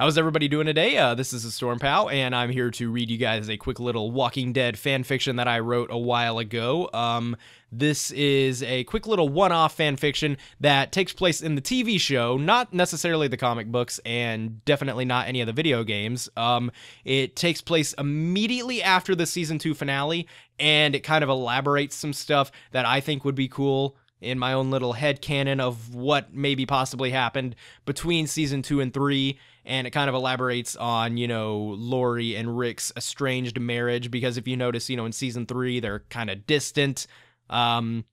How's everybody doing today? This is TheStormPow, and I'm here to read you guys a quick little Walking Dead fanfiction that I wrote a while ago. This is a quick little one-off fanfiction that takes place in the TV show, not necessarily the comic books, and definitely not any of the video games. It takes place immediately after the Season 2 finale, and it kind of elaborates some stuff that I think would be cool in my own little headcanon of what maybe possibly happened between Season 2 and 3, and it kind of elaborates on, Lori and Rick's estranged marriage, because if you notice, in Season 3, they're kind of distant. So,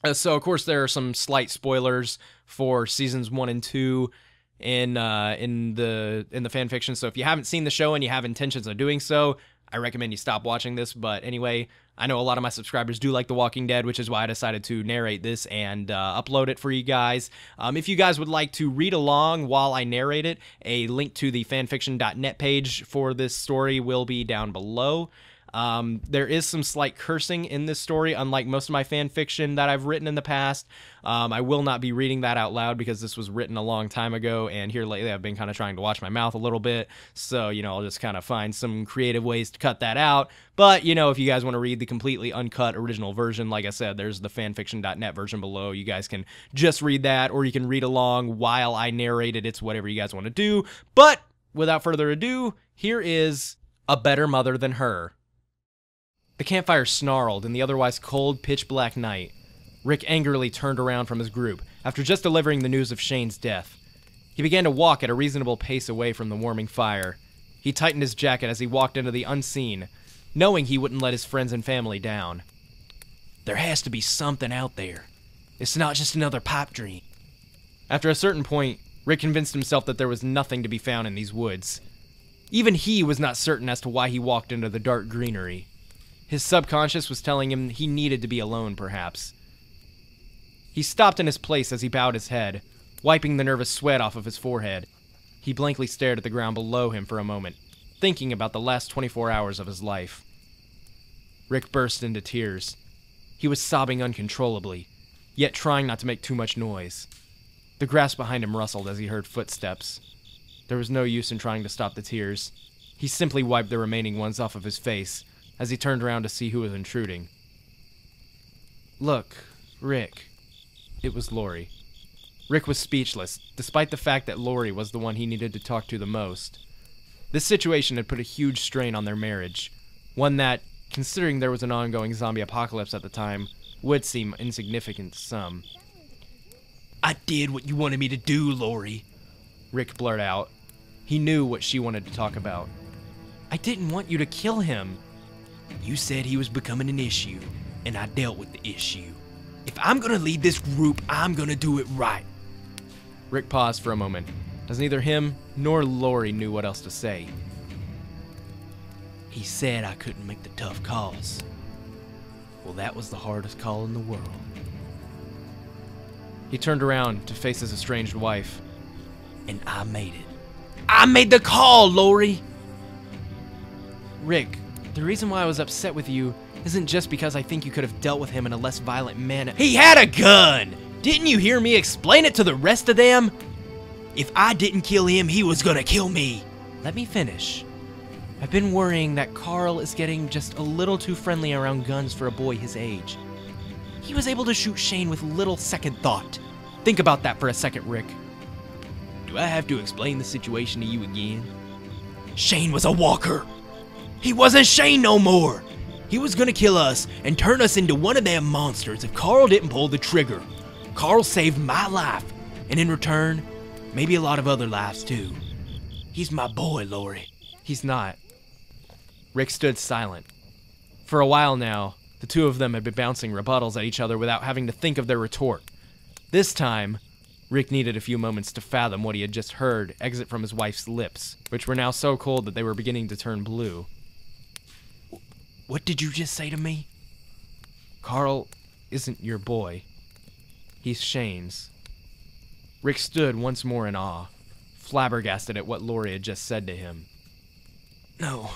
of course, there are some slight spoilers for Seasons 1 and 2 in the fanfiction, so if you haven't seen the show and you have intentions of doing so, I recommend you stop watching this. But anyway, I know a lot of my subscribers do like The Walking Dead, which is why I decided to narrate this and upload it for you guys. If you guys would like to read along while I narrate it, a link to the fanfiction.net page for this story will be down below. There is some slight cursing in this story, unlike most of my fan fiction that I've written in the past. I will not be reading that out loud because this was written a long time ago, and here lately I've been kind of trying to watch my mouth a little bit, so, I'll just kind of find some creative ways to cut that out. But, if you guys want to read the completely uncut original version, like I said, there's the fanfiction.net version below. You guys can just read that, or you can read along while I narrate it. It's whatever you guys want to do. But, without further ado, here is A Better Mother Than Her. The campfire snarled in the otherwise cold, pitch-black night. Rick angrily turned around from his group after just delivering the news of Shane's death. He began to walk at a reasonable pace away from the warming fire. He tightened his jacket as he walked into the unseen, knowing he wouldn't let his friends and family down. There has to be something out there. It's not just another pipe dream. After a certain point, Rick convinced himself that there was nothing to be found in these woods. Even he was not certain as to why he walked into the dark greenery. His subconscious was telling him he needed to be alone, perhaps. He stopped in his place as he bowed his head, wiping the nervous sweat off of his forehead. He blankly stared at the ground below him for a moment, thinking about the last 24 hours of his life. Rick burst into tears. He was sobbing uncontrollably, yet trying not to make too much noise. The grass behind him rustled as he heard footsteps. There was no use in trying to stop the tears. He simply wiped the remaining ones off of his face as he turned around to see who was intruding. "Look, Rick." It was Lori. Rick was speechless, despite the fact that Lori was the one he needed to talk to the most. This situation had put a huge strain on their marriage, one that, considering there was an ongoing zombie apocalypse at the time, would seem insignificant to some. "I did what you wanted me to do, Lori," Rick blurted out. He knew what she wanted to talk about. "I didn't want you to kill him." "You said he was becoming an issue, and I dealt with the issue. If I'm gonna lead this group, I'm gonna do it right." Rick paused for a moment, as neither him nor Lori knew what else to say. "He said I couldn't make the tough calls. Well, that was the hardest call in the world." He turned around to face his estranged wife. "And I made it. I made the call, Lori!" "Rick, the reason why I was upset with you isn't just because I think you could have dealt with him in a less violent manner." "He had a gun! Didn't you hear me explain it to the rest of them? If I didn't kill him, he was gonna kill me." "Let me finish. I've been worrying that Carl is getting just a little too friendly around guns for a boy his age. He was able to shoot Shane with little second thought. Think about that for a second, Rick." "Do I have to explain the situation to you again? Shane was a walker. He wasn't Shane no more. He was gonna kill us and turn us into one of them monsters if Carl didn't pull the trigger. Carl saved my life, and in return, maybe a lot of other lives too. He's my boy, Lori." "He's not." Rick stood silent. For a while now, the two of them had been bouncing rebuttals at each other without having to think of their retort. This time, Rick needed a few moments to fathom what he had just heard exit from his wife's lips, which were now so cold that they were beginning to turn blue. "What did you just say to me?" "Carl isn't your boy. He's Shane's." Rick stood once more in awe, flabbergasted at what Lori had just said to him. "No.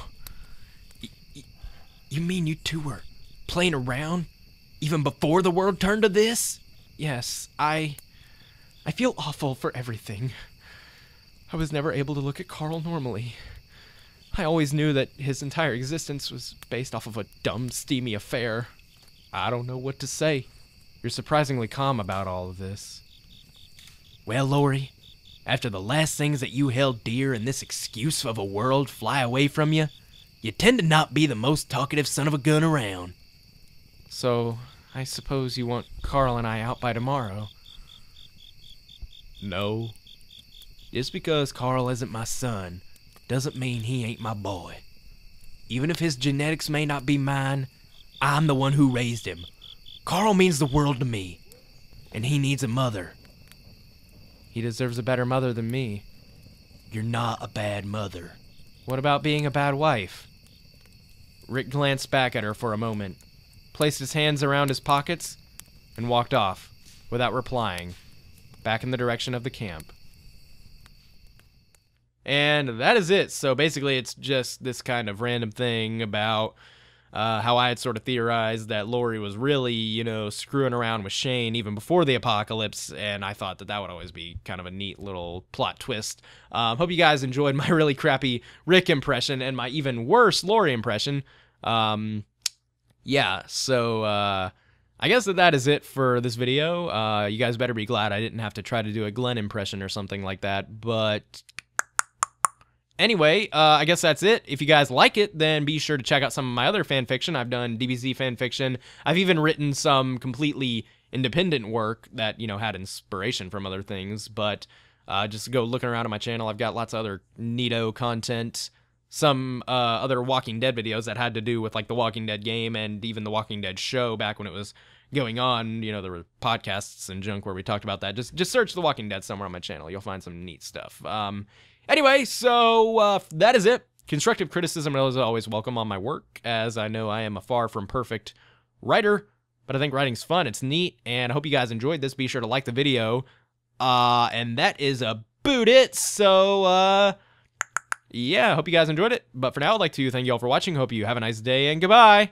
You mean you two were playing around, even before the world turned to this?" "Yes, I feel awful for everything. I was never able to look at Carl normally. I always knew that his entire existence was based off of a dumb, steamy affair. I don't know what to say. You're surprisingly calm about all of this. Well, Lori, after the last things that you held dear and this excuse of a world fly away from you, you tend to not be the most talkative son of a gun around. So, I suppose you want Carl and I out by tomorrow? No. Just because Carl isn't my son doesn't mean he ain't my boy. Even if his genetics may not be mine, I'm the one who raised him. Carl means the world to me, and he needs a mother. He deserves a better mother than me. You're not a bad mother. What about being a bad wife? Rick glanced back at her for a moment, placed his hands around his pockets, and walked off, without replying, back in the direction of the camp. And that is it. So basically it's just this kind of random thing about how I had sort of theorized that Lori was really, you know, screwing around with Shane even before the apocalypse, and I thought that that would always be kind of a neat little plot twist. Hope you guys enjoyed my really crappy Rick impression and my even worse Lori impression. Yeah, so I guess that is it for this video. You guys better be glad I didn't have to try to do a Glenn impression or something like that, but anyway, I guess that's it. If you guys like it, then be sure to check out some of my other fan fiction. I've done DBZ fan fiction. I've even written some completely independent work that, you know, had inspiration from other things, but just go looking around on my channel. I've got lots of other neato content, some other Walking Dead videos that had to do with, like, the Walking Dead game and even the Walking Dead show back when it was going on. You know, there were podcasts and junk where we talked about that. Just search The Walking Dead somewhere on my channel. You'll find some neat stuff. Anyway, so that is it. Constructive criticism is always welcome on my work, as I know I am a far from perfect writer, but I think writing's fun, it's neat, and I hope you guys enjoyed this. Be sure to like the video, and that is about it. So, yeah, I hope you guys enjoyed it, but for now, I'd like to thank you all for watching. Hope you have a nice day, and goodbye!